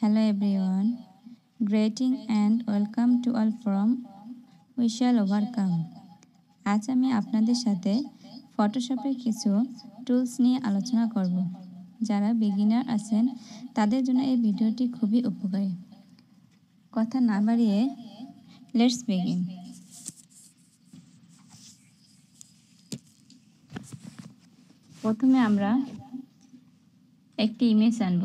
Hello everyone, greeting and welcome to all from We Shall Overcome. আজ আমি আপনাদের সাথে ফটোশপের কিছু টুলস নিয়ে আলোচনা করব। যারা বিগিনার আছেন তাদের জন্য এই ভিডিওটি খুবই উপকারী। কথা না বাড়িয়ে লেটস বিগিন। প্রথমে আমরা একটি ইমেজ আনব।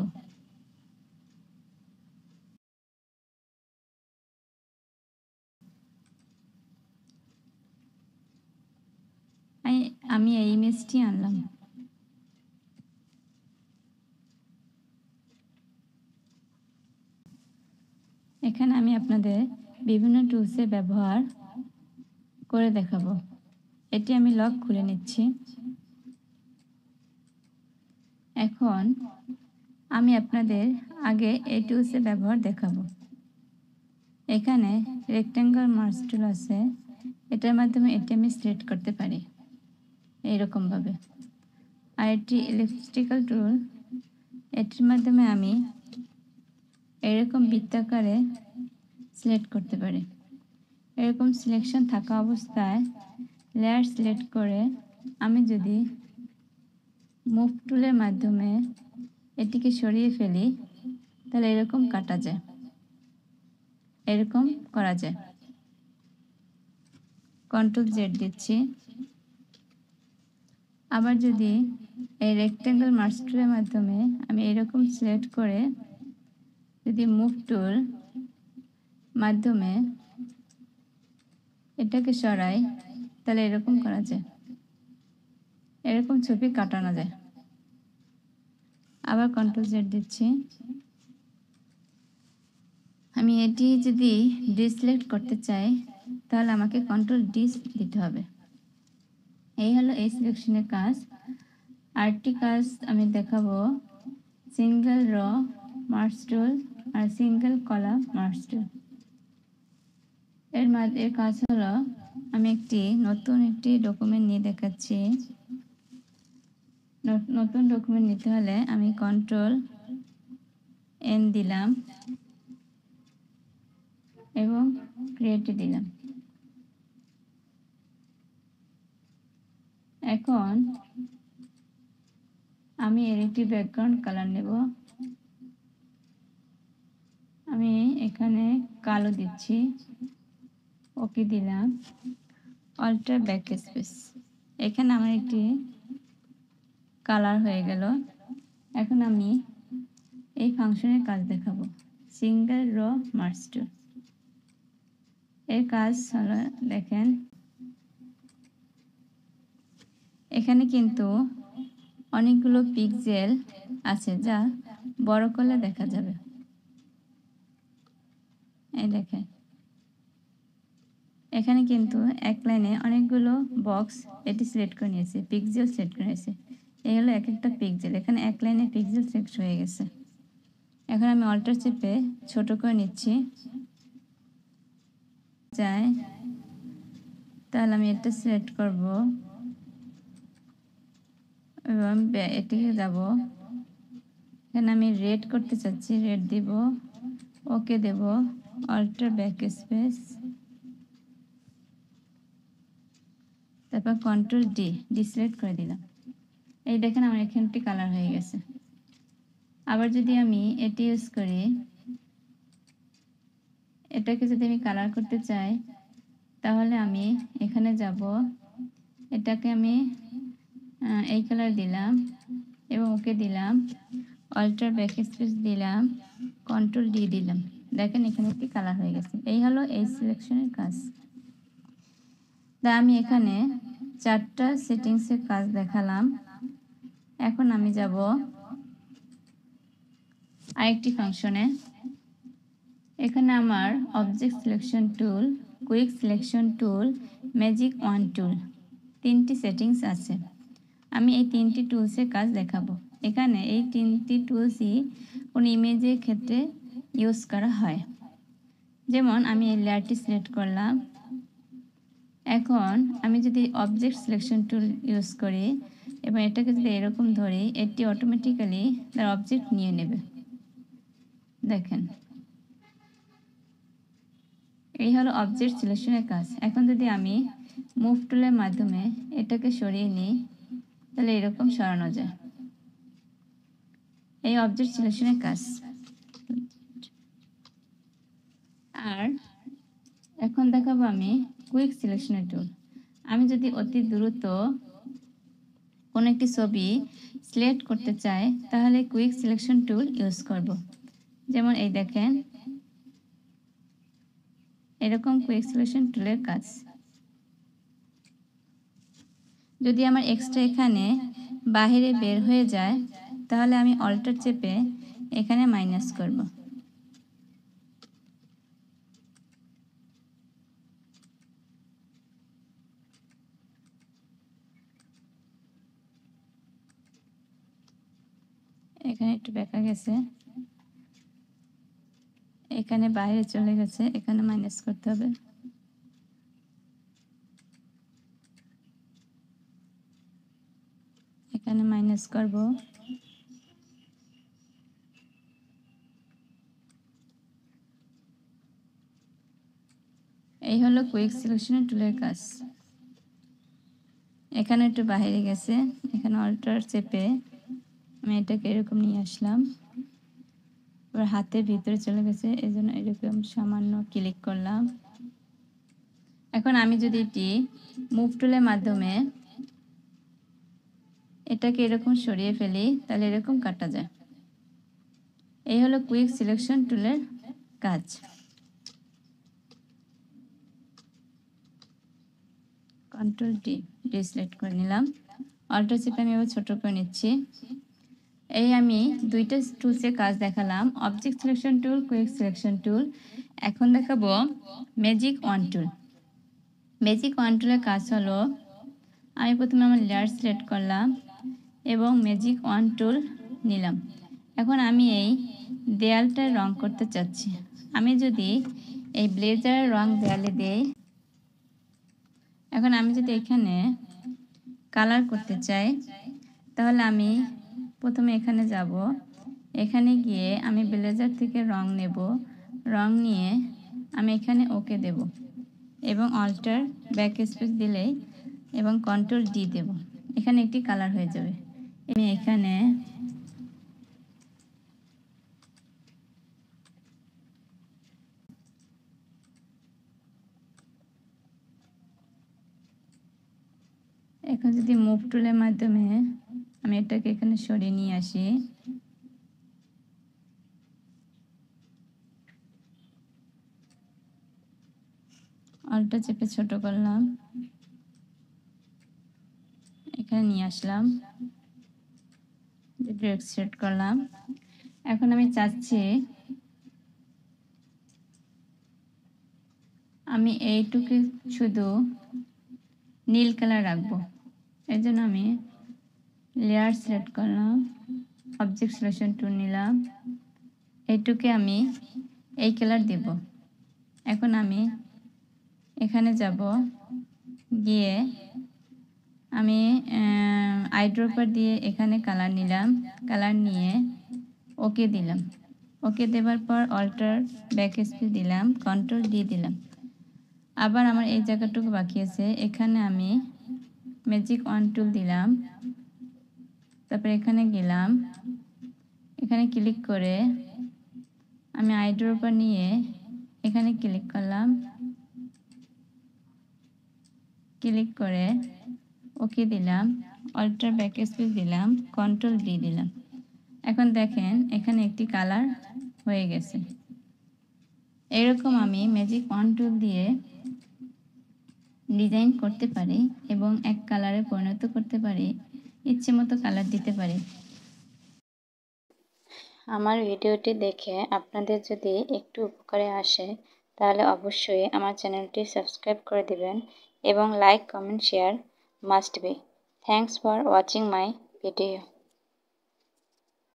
আমি এই ইমেজটি আনলাম। এখানে আমি আপনাদের বিভিন্ন টুলসের ব্যবহার করে দেখাবো। এটি আমি লক খুলে নিচ্ছি। এখন আমি আপনাদের আগে এই টুলসের ব্যবহার দেখাবো। এখানে রেক্ট্যাঙ্গল মার্জ টুল আছে, এটার মাধ্যমে এটি আমি সিলেক্ট করতে পারি এইরকমভাবে। আর এটি ইলেকট্রিক্যাল টুল, এটির মাধ্যমে আমি এরকম বৃত্তাকারে সিলেক্ট করতে পারি। এরকম সিলেকশন থাকা অবস্থায় লেয়ার সিলেক্ট করে আমি যদি মুভ টুলের মাধ্যমে এটিকে সরিয়ে ফেলি তাহলে এরকম কাটা যায়, এরকম করা যায়। কন্ট্রোল জেড দিচ্ছি। আবার যদি এই রেক্ট্যাঙ্গল মার্জ টুলের মাধ্যমে আমি এরকম সিলেক্ট করে যদি মুভ টুল মাধ্যমে এটাকে সরাই তাহলে এরকম করা যায়, এরকম ছবি কাটানো যায়। আবার কন্ট্রোল জেড দিচ্ছি। আমি এটি যদি ডিসিলেক্ট করতে চাই তাহলে আমাকে কন্ট্রোল ডি দিতে হবে। এই হলো এই সিলেকশনের কাজ। আরেকটি কাজ আমি দেখাবো, সিঙ্গেল র মার্জ টুল আর সিঙ্গেল কলাম মার্জ টুল। এর কাজ হলো, আমি নতুন একটি ডকুমেন্ট নিয়ে দেখাচ্ছি। নতুন ডকুমেন্ট নিতে হলে আমি কন্ট্রোল এন দিলাম এবং ক্রিয়েটে দিলাম। এখন আমি এর একটি ব্যাকগ্রাউন্ড কালার নেব। আমি এখানে কালো দিচ্ছি, ওকে দিলাম, অল্টার ব্যাক স্পেস। এখানে আমার একটি কালার হয়ে গেল। এখন আমি এই ফাংশনের কাজ দেখাবো, সিঙ্গেল র মার্জ টুল। এর কাজ হলো, দেখেন এখানে কিন্তু অনেকগুলো পিক্সেল আছে যা বড় করলে দেখা যাবে। এই দেখেন এখানে কিন্তু এক লাইনে অনেকগুলো বক্স এটি সিলেক্ট করে নিয়েছে, পিক্সেল সিলেক্ট করে নিয়েছে। এই হলো এক একটা পিক্সেল, এখানে এক লাইনে পিক্সেল সিলেক্ট হয়ে গেছে। এখন আমি অল্টার চেপে ছোট করে নিচ্ছি। চাই তাহলে আমি এটা সিলেক্ট করব এবং এটিকে যাব। এখানে আমি রেড করতে চাচ্ছি, রেড দিব, ওকে দেব, অল্টার ব্যাক স্পেস, তারপর কন্ট্রোল ডি সিলেক্ট করে দিলাম। এই দেখেন আমার এখানটি কালার হয়ে গেছে। আবার যদি আমি এটি ইউজ করি, এটাকে যদি আমি কালার করতে চাই তাহলে আমি এখানে যাব, এটাকে আমি এই কালার দিলাম এবং ওকে দিলাম, অল্টার ব্যাক স্পেস দিলাম, কন্ট্রোল ডি দিলাম। দেখেন এখানে একটি কালার হয়ে গেছে। এই হলো এই সিলেকশনের কাজ। তা আমি এখানে 4টা সেটিংসের কাজ দেখালাম। এখন আমি যাব আরেকটি ফাংশনে। এখানে আমার object selection tool, quick selection tool, magic wand tool, 3টি সেটিংস আছে। আমি এই 3টি টুলসের কাজ দেখাবো। এখানে এই 3টি টুলসই কোনো ইমেজের ক্ষেত্রে ইউজ করা হয়। যেমন আমি এই লেয়ারটি সিলেক্ট করলাম। এখন আমি যদি অবজেক্ট সিলেকশন টুল ইউজ করি এবং এটাকে যদি এরকম ধরি, এটি অটোমেটিক্যালি তার অবজেক্ট নিয়ে নেবে। দেখেন এই হলো অবজেক্ট সিলেকশনের কাজ। এখন যদি আমি মুভ টুলের মাধ্যমে এটাকে সরিয়ে নিই তাহলে এরকম সরানো যায়। এই অবজেক্ট সিলেকশনের কাজ। আর এখন দেখাবো আমি কুইক সিলেকশনের টুল। আমি যদি অতি দ্রুত কোনো একটি ছবি সিলেক্ট করতে চাই তাহলে কুইক সিলেকশন টুল ইউজ করব। যেমন এই দেখেন এরকম কুইক সিলেকশন টুলের কাজ। যদি আমার এক্সট্রা এখানে বাইরে বের হয়ে যায় তাহলে আমি অল্টার চেপে এখানে মাইনাস করব। এখানে একটু বেঁকা গেছে, এখানে বাইরে চলে গেছে, এখানে মাইনাস করতে হবে। এখানে মাইনাস করব। এই হলো কুইক সিলেকশনের টুলের কাজ। এখানে একটু বাইরে গেছে, এখানে অল্টার চেপে আমি এটাকে এরকম নিয়ে আসলাম। এবার হাতের ভিতরে চলে গেছে, এই জন্য এরকম সামান্য ক্লিক করলাম। এখন আমি যদি এটি মুভ টুলের মাধ্যমে এটাকে এরকম সরিয়ে ফেলি তাহলে এরকম কাটা যায়। এই হলো কুইক সিলেকশন টুলের কাজ। কন্ট্রোল ডি সিলেক্ট করে নিলাম। অল্টার চেপে আমি এবার ছোট করে নিচ্ছি। এই আমি দুইটা টুলসের কাজ দেখালাম, object selection tool, quick selection টুল। এখন দেখাবো ম্যাজিক ওয়ান টুল। ম্যাজিক ওয়ান টুলের কাজ হলো আমি প্রথমে আমার লেয়ার সিলেক্ট করলাম এবং ম্যাজিক ওয়ান টুল নিলাম। এখন আমি এই দেয়ালটার রং করতে চাচ্ছি। আমি যদি এই ব্লেজারের রং দেয়ালে দেই, এখন আমি যদি এখানে কালার করতে চাই তাহলে আমি প্রথমে এখানে যাব, এখানে গিয়ে আমি ব্লেজার থেকে রং নেব, রং নিয়ে আমি এখানে ওকে দেব এবং অল্টার ব্যাক স্পেস দিলেই এবং কন্ট্রোল ডি দেব, এখানে একটি কালার হয়ে যাবে। আমি এখানে এখন যদি মুভ টুলের মাধ্যমে আমি এটাকে এখানে সরিয়ে নিয়ে আসি, অল্টার চেপে ছোট করলাম, এখানে নিয়ে আসলাম, ডিরেক্ট সেট করলাম। এখন আমি চাচ্ছি আমি এইটুকু শুধু নীল কালার রাখবো, এর জন্য আমি লেয়ার সিলেক্ট করলাম, অবজেক্ট সিলেকশন টুল নিলাম, এইটুকে আমি এই কালার দেব। এখন আমি এখানে যাব, গিয়ে আমি আইড্রপার দিয়ে এখানে কালার নিলাম, কালার নিয়ে ওকে দিলাম। ওকে দেওয়ার পর অল্টার ব্যাক স্পেস দিলাম, কন্ট্রোল ডি দিলাম। আবার আমার এই জায়গাটুকু বাকি আছে, এখানে আমি ম্যাজিক ওয়ান টুল দিলাম, তারপর এখানে গেলাম, এখানে ক্লিক করে আমি আইড্রপার নিয়ে এখানে ক্লিক করলাম, ক্লিক করে ওকে দিলাম, অল্টার ব্যাক স্পেস দিলাম, কন্ট্রোল ডি দিলাম। এখন দেখেন এখানে একটি কালার হয়ে গেছে। এরকম আমি ম্যাজিক ওয়ান টুল দিয়ে ডিজাইন করতে পারি এবং এক কালারে পরিণত করতে পারি, ইচ্ছে মতো কালার দিতে পারি। আমার ভিডিওটি দেখে আপনাদের যদি একটু উপকারে আসে তাহলে অবশ্যই আমার চ্যানেলটি সাবস্ক্রাইব করে দিবেন এবং like, comment, share must be. Thanks for watching my video.